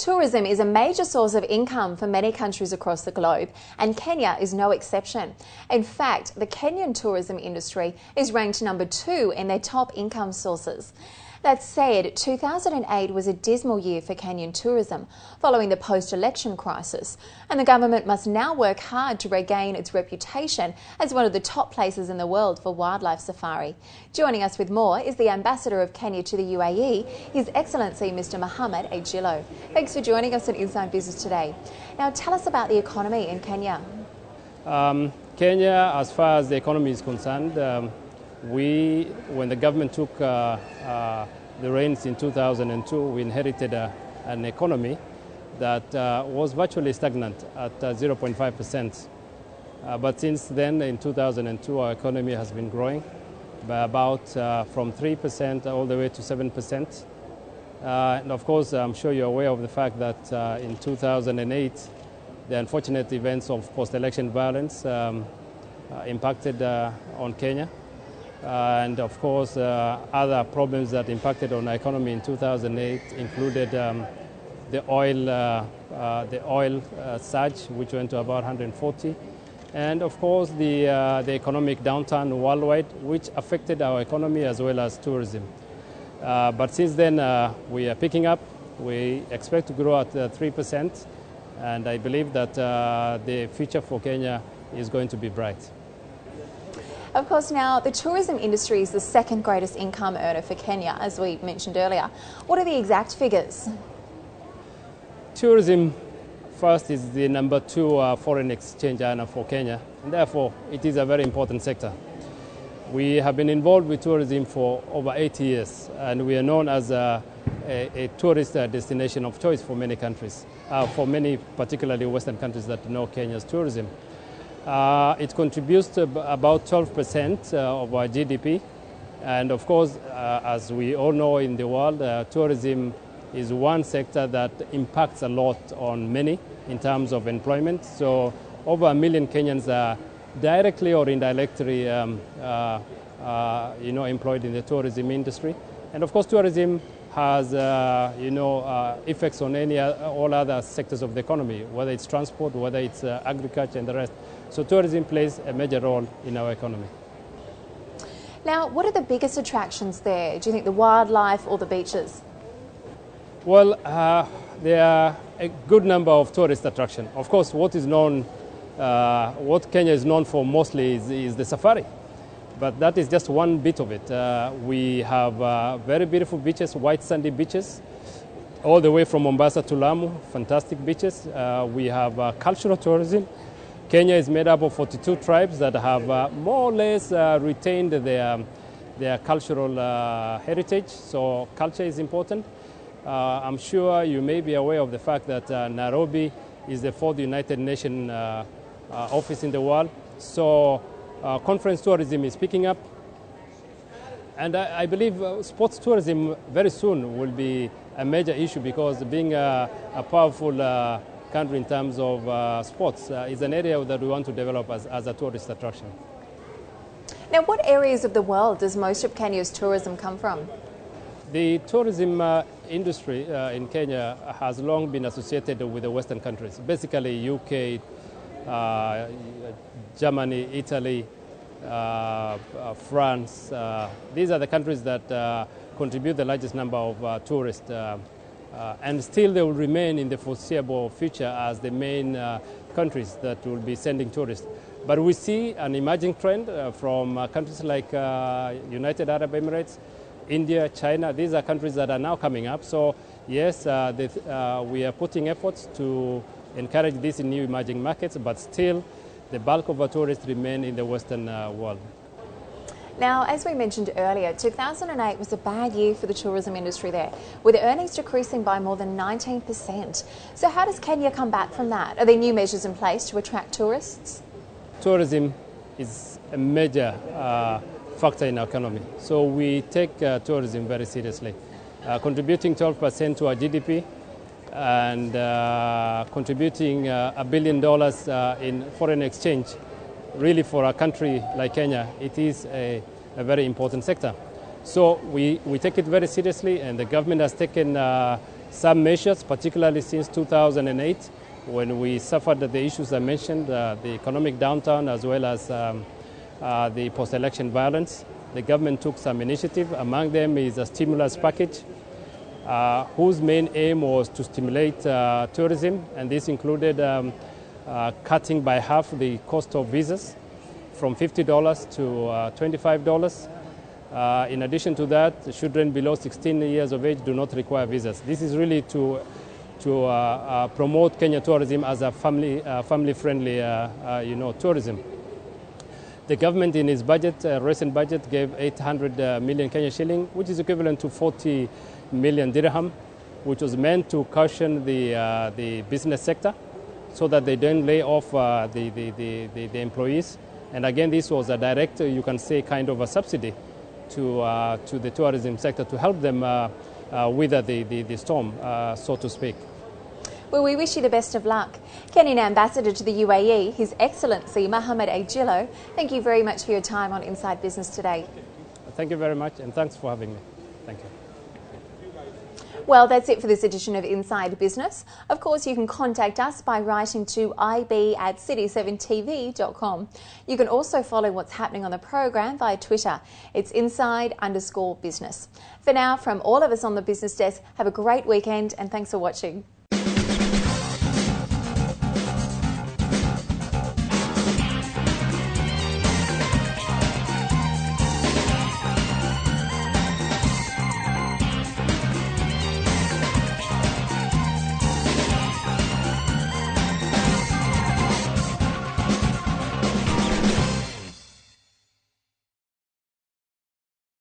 Tourism is a major source of income for many countries across the globe, and Kenya is no exception. In fact, the Kenyan tourism industry is ranked number 2 in their top income sources. That said, 2008 was a dismal year for Kenyan tourism following the post-election crisis, and the government must now work hard to regain its reputation as one of the top places in the world for wildlife safari. Joining us with more is the Ambassador of Kenya to the UAE, His Excellency Mr. Mohammed Ajilo. Thanks for joining us on Inside Business today. Now tell us about the economy in Kenya. Kenya, as far as the economy is concerned, when the government took the reins in 2002, we inherited an economy that was virtually stagnant at 0.5%. But since then, in 2002, our economy has been growing by about from 3% all the way to 7%. And of course, I'm sure you're aware of the fact that in 2008, the unfortunate events of post-election violence impacted on Kenya. And of course, other problems that impacted on our economy in 2008 included the oil surge, which went to about 140, and of course the economic downturn worldwide, which affected our economy as well as tourism. But since then, we are picking up. We expect to grow at 3%, and I believe that the future for Kenya is going to be bright. Of course, now the tourism industry is the second greatest income earner for Kenya, as we mentioned earlier. What are the exact figures? Tourism, first, is the number 2 foreign exchange earner for Kenya, and therefore it is a very important sector. We have been involved with tourism for over 80 years, and we are known as a tourist destination of choice for many countries, for many particularly Western countries that know Kenya's tourism. It contributes to about 12% of our GDP, and of course, as we all know in the world, tourism is one sector that impacts a lot on many in terms of employment. So over 1 million Kenyans are directly or indirectly employed in the tourism industry. And of course, tourism has effects on all other sectors of the economy, whether it's transport, whether it's agriculture and the rest. So tourism plays a major role in our economy. Now, what are the biggest attractions there? Do you think the wildlife or the beaches? Well, there are a good number of tourist attractions. Of course, what Kenya is known for mostly is the safari. But that is just one bit of it. We have very beautiful beaches, white sandy beaches, all the way from Mombasa to Lamu, fantastic beaches. We have cultural tourism. Kenya is made up of 42 tribes that have more or less retained their cultural heritage, so culture is important. I'm sure you may be aware of the fact that Nairobi is the 4th United Nations office in the world, so conference tourism is picking up. And I believe sports tourism very soon will be a major issue, because being a powerful country in terms of sports is an area that we want to develop as a tourist attraction. Now, what areas of the world does most of Kenya's tourism come from? The tourism industry in Kenya has long been associated with the Western countries, basically UK, Germany, Italy, France. These are the countries that contribute the largest number of tourists. And still they will remain in the foreseeable future as the main countries that will be sending tourists. But we see an emerging trend from countries like United Arab Emirates, India, China. These are countries that are now coming up. So yes, we are putting efforts to encourage these in new emerging markets, but still the bulk of our tourists remain in the Western world. Now, as we mentioned earlier, 2008 was a bad year for the tourism industry there, with earnings decreasing by more than 19%. So how does Kenya come back from that? Are there new measures in place to attract tourists? Tourism is a major factor in our economy. So we take tourism very seriously, contributing 12% to our GDP and contributing $1 billion in foreign exchange. Really, for a country like Kenya, it is a very important sector. So we take it very seriously, and the government has taken some measures, particularly since 2008, when we suffered the issues I mentioned, the economic downturn as well as the post-election violence. The government took some initiative. Among them is a stimulus package whose main aim was to stimulate tourism, and this included cutting by half the cost of visas from $50 to $25. In addition to that, children below 16 years of age do not require visas. This is really to promote Kenya tourism as a family-friendly tourism. The government in its budget, recent budget, gave 800 million Kenya shilling, which is equivalent to 40 million dirham, which was meant to cushion the business sector so that they don't lay off the employees. And again, this was a direct, you can say, kind of a subsidy to the tourism sector to help them weather the storm, so to speak. Well, we wish you the best of luck. Kenyan Ambassador to the UAE, His Excellency Mohammed Ajilo, thank you very much for your time on Inside Business today. Thank you very much, and thanks for having me. Thank you. Well, that's it for this edition of Inside Business. Of course, you can contact us by writing to ib@city7tv.com. You can also follow what's happening on the program via Twitter. It's inside_business. For now, from all of us on the business desk, have a great weekend and thanks for watching.